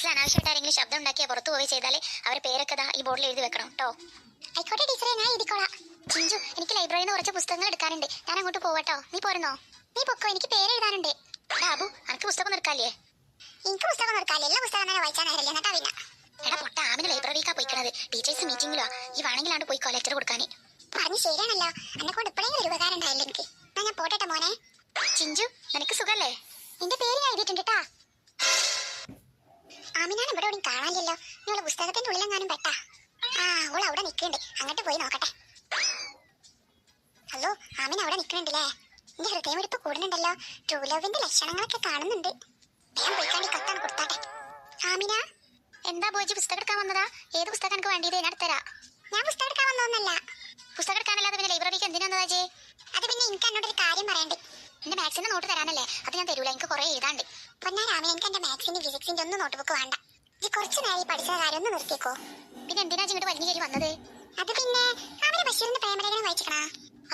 ക്ലാസ്സിൽ അനാവശ്യമായിട്ട് ആരെങ്കിലും ശബ്ദം ഉണ്ടാക്കിയാൽ പുറത്തു പോയി ചെയ്താൽ അവരുടെ പേരൊക്കെ ഈ ബോർഡിൽ എഴുതി വെക്കണം കേട്ടോ. ആയിക്കോട്ടെ ടീച്ചറെ, ഞാൻ എഴുതിക്കോളാം. ചിഞ്ചു, എനിക്ക് ലൈബ്രറിയിൽ നിന്ന് കുറച്ച് പുസ്തകങ്ങൾ എടുക്കാനുണ്ട്. ഞാൻ അങ്ങോട്ട് പോവട്ടോ. നീ പോരുന്നോ? നീ പൊക്കോ, എനിക്ക് പേര് എഴുതാനുണ്ട്. ബാബു, അനക്ക് പുസ്തകം നിർക്കാല്ലേ? എനിക്ക് പുസ്തകം നിർക്കാല്ലേ? എല്ലാ പുസ്തകം തന്നെ വായിച്ചാൽ നേരല്ലേ എന്നിട്ടാ പിന്നെ. എടാ പൊട്ട, ആമിന് ലൈബ്രറിക്കാ പോയിക്കണത്. ടീച്ചേഴ്സ് മീറ്റിംഗിലോ. ഈ വേണമെങ്കിലാണ്ട് പോയിക്കോ ലെറ്റർ കൊടുക്കാൻ. പറഞ്ഞു ശരിയാണല്ലോ. എന്നെ കൊണ്ട് ഇപ്പോഴേ ഒരു ഉപകാരം ഉണ്ടായില്ല എനിക്ക്. ഞാൻ പോട്ടെ മോനെ. ചിഞ്ചു, നിനക്ക് സുഖല്ലേ? നിന്റെ പേര് ഞാൻ എഴുതിയിട്ടുണ്ട് കേട്ടാ. ആമിനാണ് ഇവിടെ എവിടെയും കാണാനില്ലല്ലോ. നിങ്ങളെ പുസ്തകത്തിന്റെ ഉള്ളിലെങ്ങാനും പെട്ടാ? ആ, അവൾ അവിടെ നിൽക്കുന്നുണ്ട്. അങ്ങോട്ട് പോയി നോക്കട്ടെ. ഹലോ, ആമിന അവിടെ നിൽക്കുന്നുണ്ടല്ലേ? എന്റെ ഹൃദയമെടുപ്പ് കൂടുന്നുണ്ടല്ലോ. ട്രൂ ലവിന്റെ ലക്ഷണങ്ങളൊക്കെ കാണുന്നുണ്ട്. ഞാൻ പോയിക്കാണ്ടി കത്താണ് കൊടുത്താട്ടെ. ആമിന, എന്താ ബോജി, പുസ്തകം എടുക്കാൻ വന്നതാ? ഏത് പുസ്തകം എനിക്ക് വേണ്ടിയത്? ഞാൻ എടുത്തരാ. ഞാൻ പുസ്തകം എടുക്കാൻ വന്നോന്നല്ല. പുസ്തകം എടുക്കാനല്ലാതെ പിന്നെ ലൈബ്രറിക്ക് എന്തിനാ വന്നതാ ജേ? അത് പിന്നെ എനിക്ക് എന്നോടൊരു കാര്യം പറയണ്ടേ. എന്റെ മാത്സിന്റെ നോട്ട് തരാനല്ലേ? അത് ഞാൻ തരൂല, എനിക്ക് കുറെ എഴുതാണ്ട്. പൊന്നാ രാമൻ, എനിക്ക് എന്റെ മാത്സിന്റെ ഫിസിക്സിന്റെ ഒന്നും നോട്ട് ബുക്ക് വേണ്ട. ഈ കുറച്ച് നേരം പഠിച്ച കാര്യം ഒന്ന് നിർത്തിക്കോ. പിന്നെ എന്തിനാ ഇങ്ങോട്ട് വലിഞ്ഞു കയറി വന്നത്? അത് പിന്നെ അവര് ബഷീറിന്റെ പ്രേമലേഖനം വായിച്ചിക്കണാ?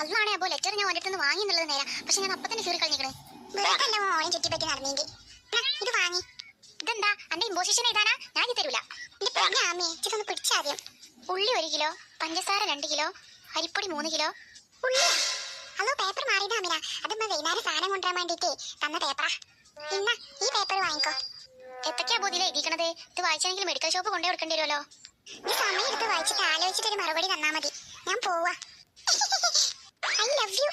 അതാണ് അപ്പോ ലെറ്റർ ഞാൻ ഒരിടത്ത് നിന്ന് വാങ്ങി എന്നുള്ളത് നേരം. പക്ഷെ ഞാൻ അപ്പൊ തന്നെ കയറി കളഞ്ഞിക്കണേ. വെറുതെ എന്റെ മോളെ ചുറ്റിപ്പറ്റി നടന്നെങ്കിൽ ഇത് വാങ്ങി. ഇതെന്താ എന്റെ ഇമ്പോസിഷൻ എഴുതാനാ? ഞാൻ ഇത് തരൂല. എന്റെ പൊന്നെ ആമേ, ഇതൊന്ന് പിടിച്ചാദ്യം. ഉള്ളി 1 കിലോ, പഞ്ചസാര 2 കിലോ, അരിപ്പൊടി 3 കിലോ. ഉള്ളി? ഹലോ, പേപ്പർ മാറിയതാ അമിന. അതുമ്മ വൈകുന്നേരം സാധനം കൊണ്ടുവരാൻ വേണ്ടിട്ടേ തന്ന പേപ്പറാ. ഇന്ന ഈ പേപ്പർ വാങ്ങിക്കോ. എത്തൊക്കെയാ ബോധിയിലെ എഴുതിക്കണത്? ഇത് വായിച്ചെങ്കിൽ മെഡിക്കൽ ഷോപ്പ് കൊണ്ടേ കൊടുക്കേണ്ടി വരുമല്ലോ. നീ സമയം എടുത്ത് വായിച്ചിട്ട് ആലോചിച്ചിട്ട് ഒരു മറുപടി തന്നാ മതി. ഞാൻ പോവാ. I love you.